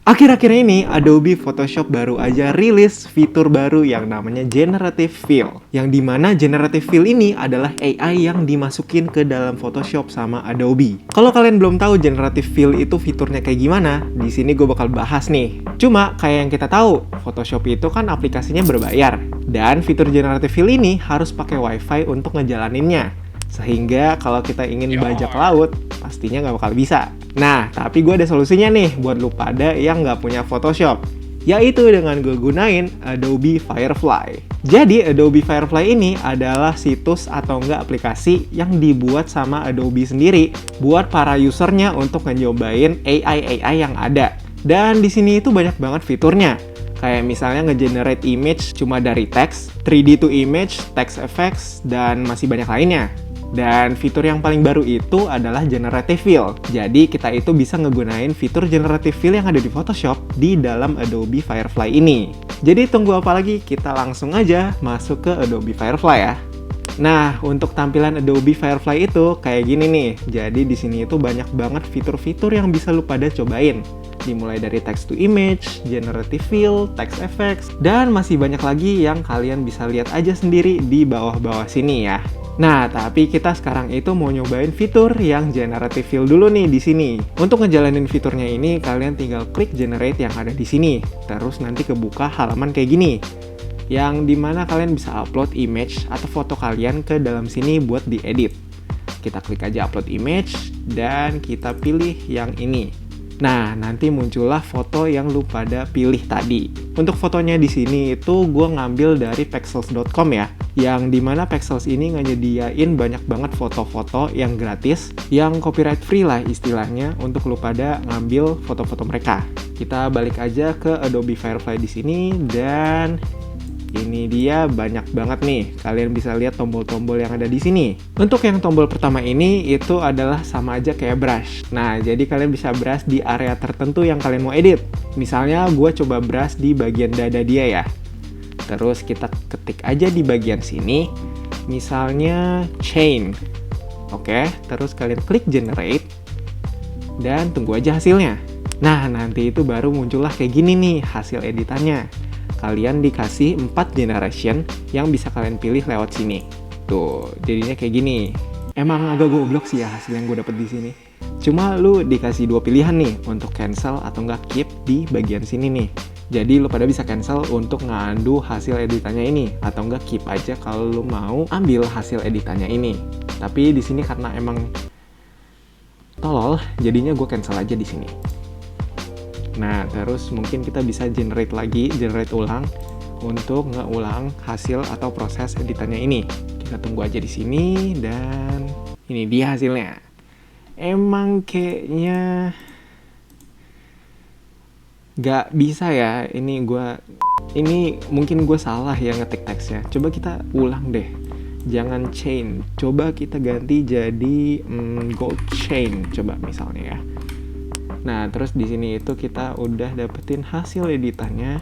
Akhir-akhir ini, Adobe Photoshop baru aja rilis fitur baru yang namanya Generative Fill. Yang dimana Generative Fill ini adalah AI yang dimasukin ke dalam Photoshop sama Adobe. Kalau kalian belum tahu Generative Fill itu fiturnya kayak gimana, di sini gue bakal bahas nih. Cuma kayak yang kita tahu, Photoshop itu kan aplikasinya berbayar. Dan fitur Generative Fill ini harus pakai WiFi untuk ngejalaninnya. Sehingga kalau kita ingin bajak laut, pastinya nggak bakal bisa. Nah, tapi gue ada solusinya nih buat lu pada yang nggak punya Photoshop. Yaitu dengan gue gunain Adobe Firefly. Jadi Adobe Firefly ini adalah situs atau enggak aplikasi yang dibuat sama Adobe sendiri buat para usernya untuk ngecobain AI yang ada. Dan di sini itu banyak banget fiturnya. Kayak misalnya nge-generate image cuma dari teks, 3D to image, text effects, dan masih banyak lainnya. Dan fitur yang paling baru itu adalah Generative Fill. Jadi kita itu bisa ngegunain fitur Generative Fill yang ada di Photoshop di dalam Adobe Firefly ini. Jadi tunggu apa lagi? Kita langsung aja masuk ke Adobe Firefly ya. Nah, untuk tampilan Adobe Firefly itu kayak gini nih. Jadi di sini itu banyak banget fitur-fitur yang bisa lu pada cobain. Dimulai dari text to image, generative fill, text effects, dan masih banyak lagi yang kalian bisa lihat aja sendiri di bawah-bawah sini ya. Nah, tapi kita sekarang itu mau nyobain fitur yang generative fill dulu nih di sini. Untuk ngejalanin fiturnya ini, kalian tinggal klik generate yang ada di sini. Terus nanti kebuka halaman kayak gini. Yang dimana kalian bisa upload image atau foto kalian ke dalam sini buat diedit. Kita klik aja upload image, dan kita pilih yang ini. Nah, nanti muncullah foto yang lu pada pilih tadi. Untuk fotonya di sini itu gue ngambil dari pexels.com ya. Yang dimana Pexels ini nyediain banyak banget foto-foto yang gratis, yang copyright free lah istilahnya untuk lu pada ngambil foto-foto mereka. Kita balik aja ke Adobe Firefly di sini dan ini dia banyak banget nih. Kalian bisa lihat tombol-tombol yang ada di sini. Untuk yang tombol pertama ini itu adalah sama aja kayak brush. Nah, jadi kalian bisa brush di area tertentu yang kalian mau edit. Misalnya gue coba brush di bagian dada dia ya. Terus kita ketik aja di bagian sini. Misalnya chain. Oke, terus kalian klik generate. Dan tunggu aja hasilnya. Nah, nanti itu baru muncullah kayak gini nih hasil editannya. Kalian dikasih 4 generation yang bisa kalian pilih lewat sini. Tuh, jadinya kayak gini. Emang agak goblok sih ya hasil yang gue dapet di sini. Cuma lu dikasih 2 pilihan nih untuk cancel atau nggak keep di bagian sini nih. Jadi lu pada bisa cancel untuk ngandu hasil editannya ini atau nggak keep aja kalau lu mau ambil hasil editannya ini. Tapi di sini karena emang tolol, jadinya gue cancel aja di sini. Nah, terus mungkin kita bisa generate ulang untuk ngeulang hasil atau proses editannya ini. Kita tunggu aja di sini dan ini dia hasilnya. Emang kayaknya nggak bisa ya. Ini mungkin gue salah ya ngetik teksnya. Coba kita ulang deh. Jangan chain. Coba kita ganti jadi gold chain. Coba misalnya ya. Nah, terus di sini itu kita udah dapetin hasil editannya.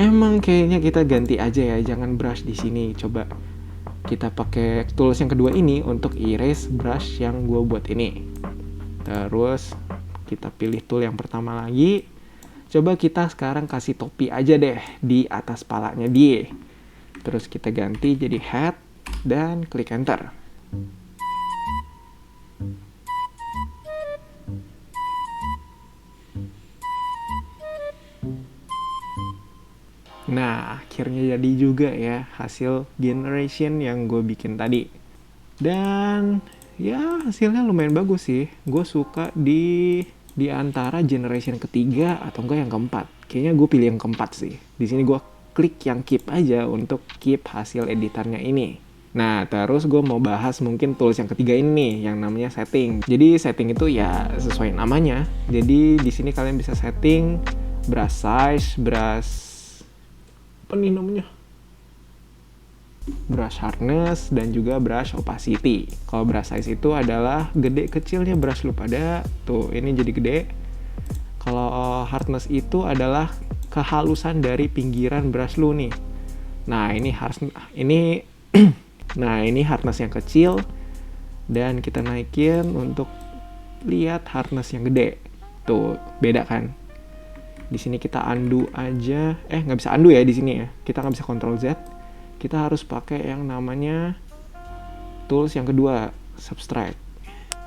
Emang kayaknya kita ganti aja ya, jangan brush di sini. Coba kita pakai tools yang kedua ini untuk erase brush yang gue buat ini. Terus kita pilih tool yang pertama lagi. Coba kita sekarang kasih topi aja deh di atas palanya dia. Terus kita ganti jadi head dan klik enter. Nah, akhirnya jadi juga ya hasil generation yang gue bikin tadi. Dan ya hasilnya lumayan bagus sih. Gue suka di antara generation ketiga atau enggak yang keempat. Kayaknya gue pilih yang keempat sih. Di sini gue klik yang keep aja untuk keep hasil editannya ini. Nah, terus gue mau bahas mungkin tools yang ketiga ini nih, yang namanya setting. Jadi setting itu ya sesuai namanya. Jadi di sini kalian bisa setting brush size, brush hardness dan juga brush opacity. Kalau brush size itu adalah gede kecilnya brush lu pada. Tuh, ini jadi gede. Kalau hardness itu adalah kehalusan dari pinggiran brush lu nih. Nah, ini hardness yang kecil dan kita naikin untuk lihat hardness yang gede. Tuh, beda kan? Di sini kita undo aja. Nggak bisa undo ya di sini ya. Kita nggak bisa Ctrl Z. Kita harus pakai yang namanya tools yang kedua, subtract.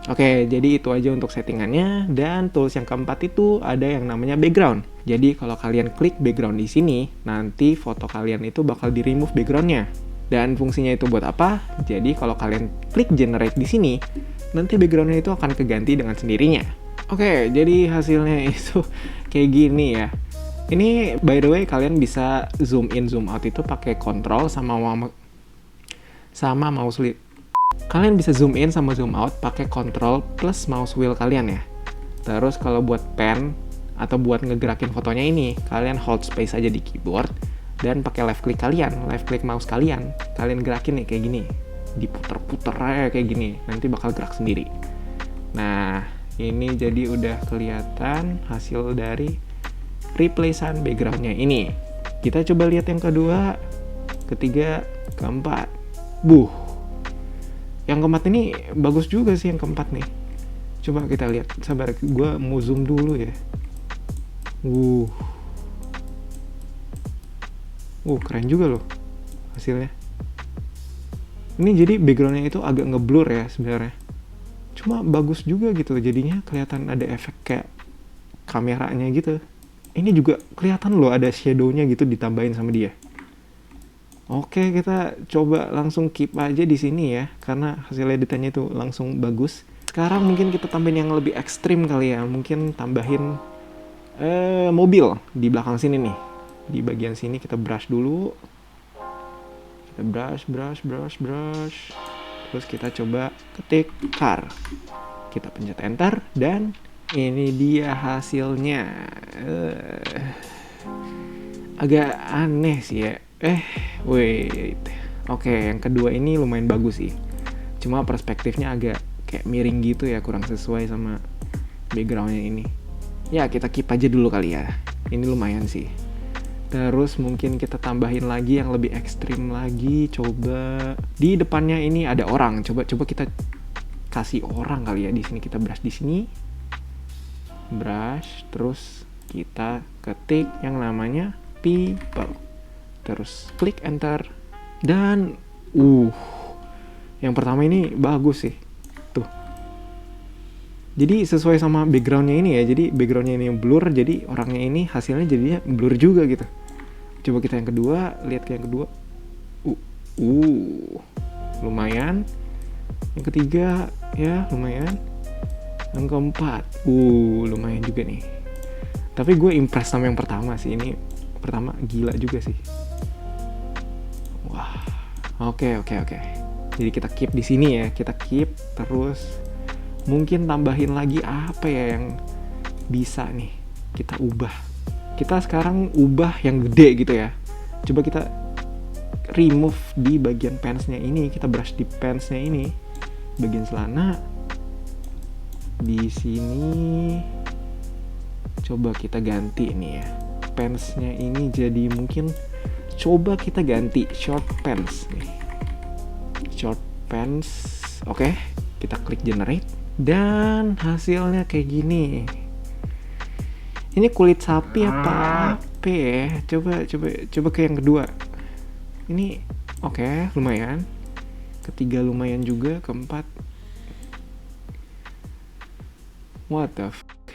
Oke, jadi itu aja untuk settingannya. Dan tools yang keempat itu ada yang namanya background. Jadi kalau kalian klik background di sini, nanti foto kalian itu bakal di remove backgroundnya. Dan fungsinya itu buat apa? Jadi kalau kalian klik generate di sini, nanti backgroundnya itu akan keganti dengan sendirinya. Oke, jadi hasilnya itu kayak gini ya. Ini by the way kalian bisa zoom in zoom out itu pakai control sama mouse wheel. Kalian bisa zoom in sama zoom out pakai control plus mouse wheel kalian ya. Terus kalau buat pen atau buat ngegerakin fotonya ini, kalian hold space aja di keyboard dan pakai left click mouse kalian gerakin nih kayak gini. Diputer-puter aja kayak gini, nanti bakal gerak sendiri. Nah, ini jadi udah kelihatan hasil dari replacean backgroundnya ini. Kita coba lihat yang kedua, ketiga, keempat. Yang keempat ini bagus juga sih yang keempat nih. Coba kita lihat, sabar, gue mau zoom dulu ya. Keren juga loh hasilnya. Ini jadi backgroundnya itu agak ngeblur ya sebenarnya. Cuma bagus juga gitu, jadinya kelihatan ada efek kayak kameranya gitu. Ini juga kelihatan loh ada shadow-nya gitu ditambahin sama dia. Oke, kita coba langsung keep aja di sini ya, karena hasil editannya itu langsung bagus. Sekarang mungkin kita tambahin yang lebih ekstrim kali ya, mungkin tambahin mobil di belakang sini nih. Di bagian sini kita brush dulu. Kita brush. Terus kita coba ketik car. Kita pencet enter dan ini dia hasilnya. Agak aneh sih ya. Wait. Oke, yang kedua ini lumayan bagus sih. Cuma perspektifnya agak kayak miring gitu ya, kurang sesuai sama backgroundnya ini. Ya, kita keep aja dulu kali ya. Ini lumayan sih. Terus mungkin kita tambahin lagi yang lebih ekstrim lagi. Coba di depannya ini ada orang. Coba kita kasih orang kali ya. Di sini kita brush di sini. Brush, terus kita ketik yang namanya people. Terus klik enter. Dan yang pertama ini bagus sih. Tuh. Jadi sesuai sama backgroundnya ini ya. Jadi backgroundnya ini blur, jadi orangnya ini hasilnya jadinya blur juga gitu. Coba kita yang kedua, lihat ke yang kedua. Lumayan. Yang ketiga ya lumayan. Yang keempat, lumayan juga nih. Tapi gue impress sama yang pertama sih. Ini pertama gila juga sih. Wah, oke. Jadi kita keep di sini ya. Kita keep terus. Mungkin tambahin lagi apa ya yang bisa nih kita ubah. Kita sekarang ubah yang gede gitu ya. Coba kita remove di bagian pants-nya ini. Kita brush di pants-nya ini. Bagian celana. Di sini. Coba kita ganti nih ya. Pants-nya ini jadi mungkin. Coba kita ganti short pants nih. Short pants. Oke. Kita klik generate. Dan hasilnya kayak gini. Ini kulit sapi apa ya? Coba ke yang kedua. Ini oke, lumayan. Ketiga lumayan juga, keempat. What the fuck?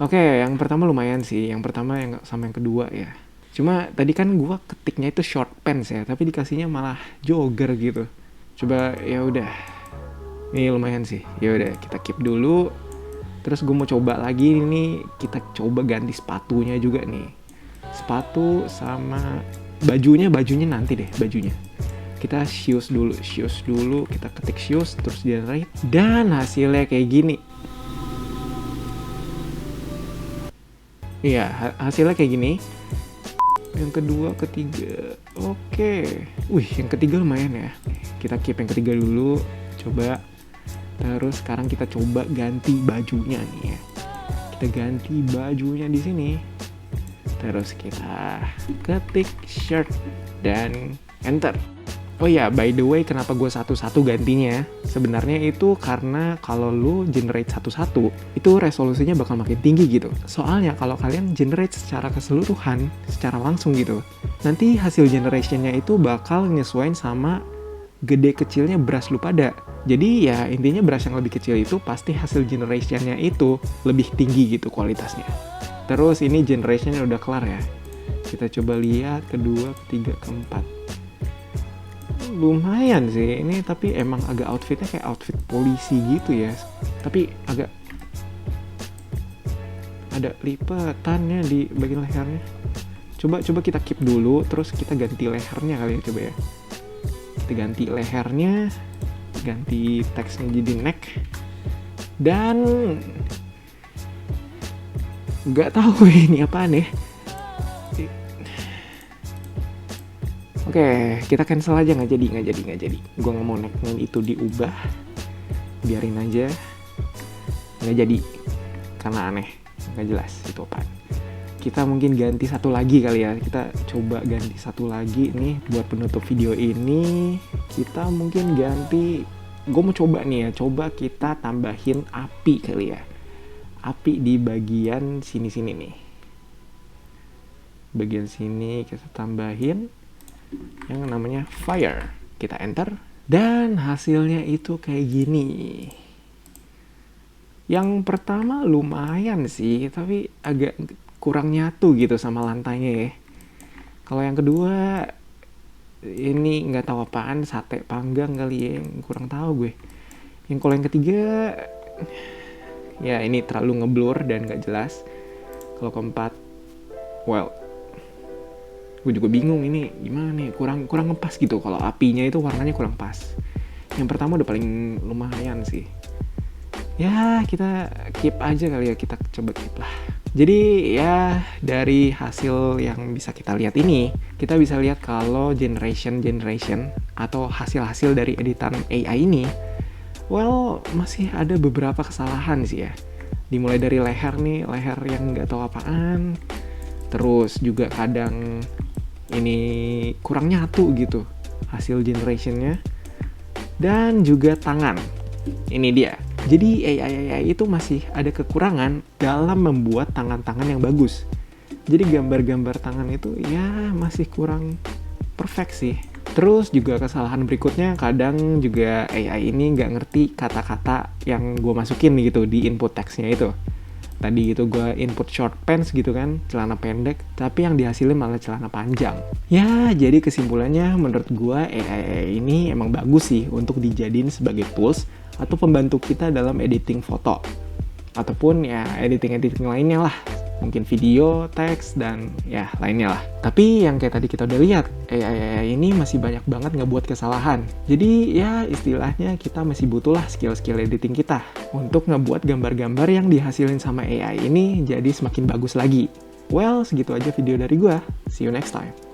Oke, yang pertama lumayan sih. Yang pertama yang sama yang kedua ya. Cuma tadi kan gua ketiknya itu short pants ya, tapi dikasihnya malah jogger gitu. Coba ya udah. Ini lumayan sih. Ya udah, kita keep dulu. Terus gue mau coba lagi nih, kita coba ganti sepatunya juga nih. Sepatu sama bajunya nanti deh bajunya. Kita shoes dulu, kita ketik shoes, terus generate. Dan hasilnya kayak gini. Iya, hasilnya kayak gini. Yang kedua, ketiga, oke. Yang ketiga lumayan ya. Kita keep yang ketiga dulu, coba. Terus sekarang kita coba ganti bajunya nih ya. Kita ganti bajunya di sini. Terus kita ketik shirt dan enter. Oh ya, by the way, kenapa gue satu-satu gantinya? Sebenarnya itu karena kalau lu generate satu-satu, itu resolusinya bakal makin tinggi gitu. Soalnya kalau kalian generate secara keseluruhan, secara langsung gitu, nanti hasil generationnya itu bakal nyesuaiin sama gede kecilnya brush lu pada. Jadi ya intinya brush yang lebih kecil itu pasti hasil generationnya itu lebih tinggi gitu kualitasnya. Terus ini generationnya udah kelar ya. Kita coba lihat kedua, ketiga, keempat. Lumayan sih ini, tapi emang agak outfitnya kayak outfit polisi gitu ya, tapi agak ada lipatannya di bagian lehernya. Coba kita keep dulu, terus kita ganti lehernya kali ya, coba ya. Kita ganti lehernya, ganti teksnya jadi neck, dan nggak tahu ini apaan ya. Oke, kita cancel aja, nggak jadi. Gue nggak mau necknya itu diubah, biarin aja, nggak jadi, karena aneh, nggak jelas itu apaan. Kita mungkin ganti satu lagi kali ya, kita coba ganti satu lagi nih buat penutup video ini. Kita mungkin ganti, gue mau coba nih ya, coba kita tambahin api kali ya, api di bagian sini nih, bagian sini kita tambahin yang namanya fire. Kita enter dan hasilnya itu kayak gini. Yang pertama lumayan sih, tapi agak kurang nyatu gitu sama lantainya ya. Kalau yang kedua ini nggak tahu apaan, sate panggang kali ya, kurang tahu gue. Yang kalau yang ketiga ya ini terlalu ngeblur dan nggak jelas. Kalau keempat, well, gue juga bingung ini gimana nih, kurang ngepas gitu. Kalau apinya itu warnanya kurang pas. Yang pertama udah paling lumayan sih. Ya kita keep aja kali ya, kita coba keep lah. Jadi ya dari hasil yang bisa kita lihat ini, kita bisa lihat kalau generation atau hasil-hasil dari editan AI ini, well masih ada beberapa kesalahan sih ya. Dimulai dari leher nih, leher yang nggak tahu apaan. Terus juga kadang ini kurang nyatu gitu hasil generationnya, dan juga tangan. Ini dia. Jadi AI itu masih ada kekurangan dalam membuat tangan-tangan yang bagus. Jadi gambar-gambar tangan itu ya masih kurang perfect sih. Terus juga kesalahan berikutnya, kadang juga AI ini nggak ngerti kata-kata yang gue masukin gitu di input teksnya itu. Tadi gitu gue input short pants gitu kan, celana pendek, tapi yang dihasilin malah celana panjang. Ya, jadi kesimpulannya menurut gue AI ini emang bagus sih untuk dijadiin sebagai tools atau pembantu kita dalam editing foto. Ataupun ya editing lainnya lah. Mungkin video, teks, dan ya lainnya lah. Tapi yang kayak tadi kita udah lihat, AI ini masih banyak banget ngebuat kesalahan. Jadi ya istilahnya kita masih butuh lah skill-skill editing kita untuk ngebuat gambar-gambar yang dihasilin sama AI ini jadi semakin bagus lagi. Well, segitu aja video dari gua. See you next time.